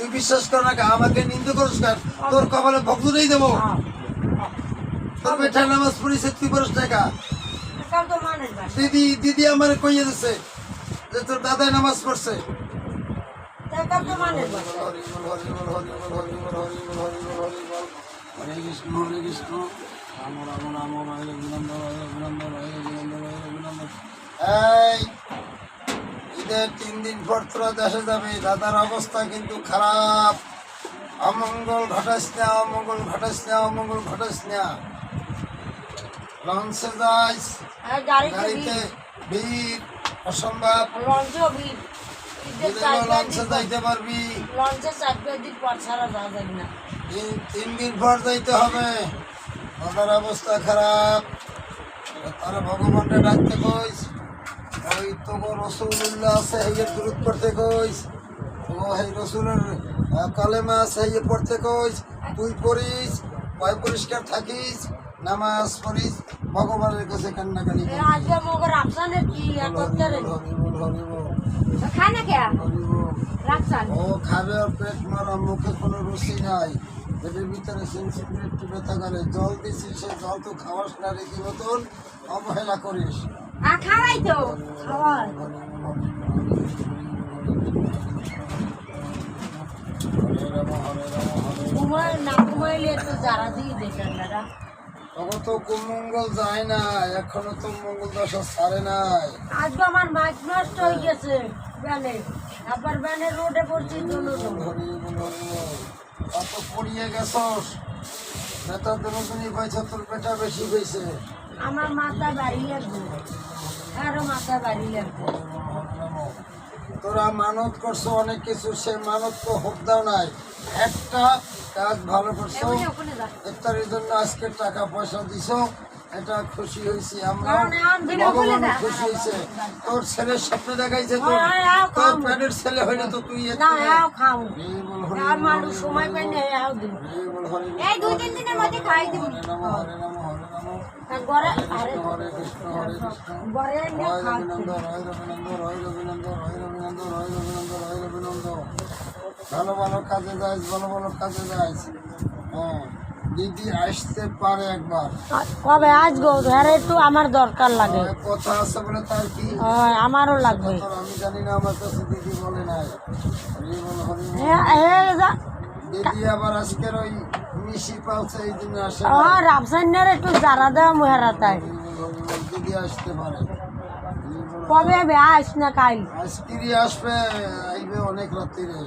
তুই বিশ্বাস কর না, আমাকে নিন্দে করিস কেন? তোর কপালে ভক্তই দেবো। তোর বেটার নামাজ পড়িছে, তুই পড়িস টাকা। দিদি দিদি আমার কইয়ে দিছে যে তোর দাদাই নামাজ পড়ছে। হরে কৃষ্ণ হরে কৃষ্ণ রাম রাম রাম হরে অভিনন্দন হরে অভিনন্দন হরে অভিনন্দন হরে অভিনন্দন। এই ঈদের 3 দিন পর তোরা দেশে যাবে, দাদার অবস্থা কিন্তু খারাপ। অমঙ্গল ঘটাস না, অমঙ্গল ঘটাস না, অমঙ্গল ঘটাস না। লঞ্চে যাইস, গাড়িতে ভিড় অসম্ভব। লঞ্চে যাইতে পারবি? 3 দিন পর যাইতে হবে। দাদার অবস্থা খারাপ, তারা ভগবানকে ডাকতে কইস। ওই তো রসুল্লাহ আছে, হেয়ে দূরত করতে কইস। ও এই রসুলের কালেমা আছে, হেয়ে পড়তে কইস। তুই পড়িস, ভয় পরিষ্কার থাকিস, নামাজ পড়িস, ভগবানের কাছে কান্নাকানি ও খাবে। ওর পেট মারা, মুখে কোনো রুচি নাই, পেটের ভিতরে সেন্সিটিভ একটু ব্যথা করে। জল দিছিস, সে জল তো খাওয়াস না, রেখি মতন অবহেলা করিস। খাওয়াই তো খাওয়াই তখন তো কুমঙ্গল যায় না, এখনো তো মঙ্গল দশা ছাড়ে নাই। আজকে আমার মাছ নষ্ট হয়ে গেছে ব্যানে, আবার ব্যানে রোডে পড়ছি। অত পড়িয়ে গেছস, বেটা দুজনই পাইছে, তোর বেটা বেশি হয়েছে। আমার মাথা বাড়ি লাগবে, আরো মাথা বাড়ি লাগবে। তোরা মানত করছো অনেক কিছু, সে মানত তো হোক দাও নাই। একটা কাজ ভালো করছো, ইফতারের জন্য আজকে টাকা পয়সা দিছো, এটা খুশি হয়েছি আমরা, ভগবান খুশি হয়েছে। তোর ছেলের স্বপ্ন দেখাইছে, তোর প্যাডের ছেলে হইলে তো তুই সময় পাই না। এই 2-3 দিনের মধ্যে খাই দিব। হরে কৃষ্ণ হরে কৃষ্ণ ঘরে ভালো ভালো কাজে যাইস, ভালো ভালো কাজে যাইস। হ্যাঁ, দিদি আসতে পারে একবার। কবে আসবো? একটু আমার দরকার লাগে, কথা আছে বলে তার কি, আমারও লাগবে। আমি জানি না, আমার কাছে দিদি বলে নাই। দিদি আবার আজকের ওই মিশি পালছে, এই দিনে আসে। রামসাইনের একটু জারা দেওয়া মুহারা তাই দিদি আসতে পারে। কবে আস না কাল? আজকেরই আসবে, আইবে অনেক রাত্রিরে।